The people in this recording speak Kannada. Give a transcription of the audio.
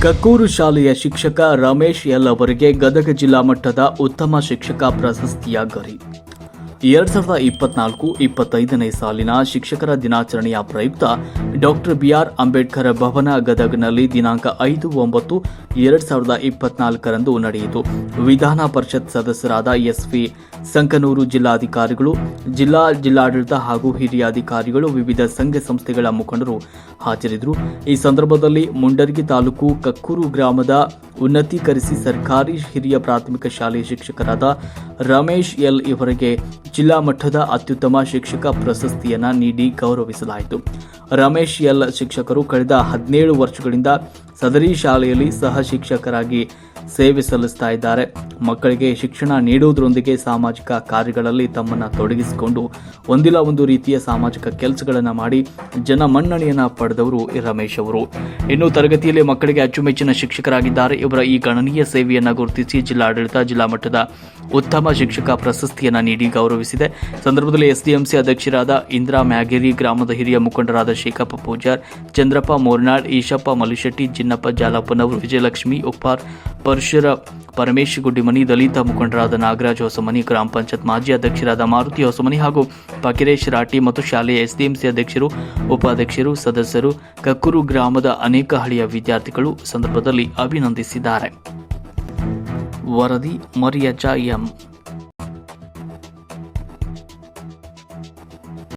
ಕಕ್ಕೂರು ಶಾಲೆಯ ಶಿಕ್ಷಕ ರಮೇಶ್ ಎಲ್ ಅವರಿಗೆ ಗದಗ ಜಿಲ್ಲಾ ಮಟ್ಟದ ಉತ್ತಮ ಶಿಕ್ಷಕ ಪ್ರಶಸ್ತಿಯ ಗರಿ. 2024-25ನೇ ಸಾಲಿನ ಶಿಕ್ಷಕರ ದಿನಾಚರಣೆಯ ಪ್ರಯುಕ್ತ ಡಾಕ್ಟರ್ ಬಿಆರ್ ಅಂಬೇಡ್ಕರ್ ಭವನ ಗದಗ್ನಲ್ಲಿ ದಿನಾಂಕ 5/9/2024 ನಡೆಯಿತು. ವಿಧಾನ ಪರಿಷತ್ ಸದಸ್ಯರಾದ ಎಸ್ವಿ ಸಂಕನೂರು, ಜಿಲ್ಲಾಧಿಕಾರಿಗಳು, ಜಿಲ್ಲಾಡಳಿತ ಹಾಗೂ ಹಿರಿಯ ಅಧಿಕಾರಿಗಳು, ವಿವಿಧ ಸಂಘ ಸಂಸ್ಥೆಗಳ ಮುಖಂಡರು ಹಾಜರಿದ್ದರು. ಈ ಸಂದರ್ಭದಲ್ಲಿ ಮುಂಡರಗಿ ತಾಲೂಕು ಕಕ್ಕೂರು ಗ್ರಾಮದ ಉನ್ನತೀಕರಿಸಿ ಸರ್ಕಾರಿ ಹಿರಿಯ ಪ್ರಾಥಮಿಕ ಶಾಲೆಯ ಶಿಕ್ಷಕರಾದ ರಮೇಶ್ ಎಲ್ ಇವರಿಗೆ ಜಿಲ್ಲಾ ಮಟ್ಟದ ಅತ್ಯುತ್ತಮ ಶಿಕ್ಷಕ ಪ್ರಶಸ್ತಿಯನ್ನು ನೀಡಿ ಗೌರವಿಸಲಾಯಿತು. ರಮೇಶ್ ಎಲ್ ಶಿಕ್ಷಕರು ಕಳೆದ 17 ವರ್ಷಗಳಿಂದ ಸದರಿ ಶಾಲೆಯಲ್ಲಿ ಸಹ ಶಿಕ್ಷಕರಾಗಿ ಸೇವೆ ಸಲ್ಲಿಸ್ತಾ ಇದ್ದಾರೆ. ಮಕ್ಕಳಿಗೆ ಶಿಕ್ಷಣ ನೀಡುವುದರೊಂದಿಗೆ ಸಾಮಾಜಿಕ ಕಾರ್ಯಗಳಲ್ಲಿ ತಮ್ಮನ್ನು ತೊಡಗಿಸಿಕೊಂಡು ಒಂದಿಲ್ಲ ಒಂದು ರೀತಿಯ ಸಾಮಾಜಿಕ ಕೆಲಸಗಳನ್ನು ಮಾಡಿ ಜನಮನ್ನಣೆಯನ್ನು ಪಡೆದವರು ರಮೇಶ್ ಅವರು. ಇನ್ನು ತರಗತಿಯಲ್ಲಿ ಮಕ್ಕಳಿಗೆ ಅಚ್ಚುಮೆಚ್ಚಿನ ಶಿಕ್ಷಕರಾಗಿದ್ದಾರೆ. ಇವರ ಈ ಗಣನೀಯ ಸೇವೆಯನ್ನು ಗುರುತಿಸಿ ಜಿಲ್ಲಾಡಳಿತ ಜಿಲ್ಲಾ ಮಟ್ಟದ ಉತ್ತಮ ಶಿಕ್ಷಕ ಪ್ರಶಸ್ತಿಯನ್ನು ನೀಡಿ ಗೌರವಿಸಿದೆ. ಸಂದರ್ಭದಲ್ಲಿ ಎಸ್ಡಿಎಂಸಿ ಅಧ್ಯಕ್ಷರಾದ ಇಂದಿರಾ ಮ್ಯಾಗೇರಿ, ಗ್ರಾಮದ ಹಿರಿಯ ಮುಖಂಡರಾದ ಶೇಖಪ್ಪ ಪೂಜಾರ್, ಚಂದ್ರಪ್ಪ ಮೋರ್ನಾಳ್, ಈಶಪ್ಪ ಮಲಿಶೆಟ್ಟಿ, ಜಿನ್ನಪ್ಪ ಜಾಲಪ್ಪನವರು, ವಿಜಯಲಕ್ಷ್ಮಿ ಉಪ್ಪಾರ್, ಪರಶುರ ಪರಮೇಶ್ ಗುಡ್ಡಿಮನಿ, ದಲಿತ ಮುಖಂಡರಾದ ನಾಗರಾಜ್ ಹೊಸಮನಿ, ಗ್ರಾಮ ಪಂಚಾಯತ್ ಮಾಜಿ ಅಧ್ಯಕ್ಷರಾದ ಮಾರುತಿ ಹೊಸಮನಿ ಹಾಗೂ ಫಕೀರೇಶ್ ರಾಟಿ ಮತ್ತು ಶಾಲೆಯ ಎಸ್ಡಿಎಂಸಿ ಅಧ್ಯಕ್ಷರು, ಉಪಾಧ್ಯಕ್ಷರು, ಸದಸ್ಯರು, ಕಕ್ಕೂರು ಗ್ರಾಮದ ಅನೇಕ ಹಳೆಯ ವಿದ್ಯಾರ್ಥಿಗಳು ಸಂದರ್ಭದಲ್ಲಿ ಅಭಿನಂದಿಸಿದ್ದಾರೆ. ವರದಿ ಮರಿಯಜ್ಜ ಎಂ.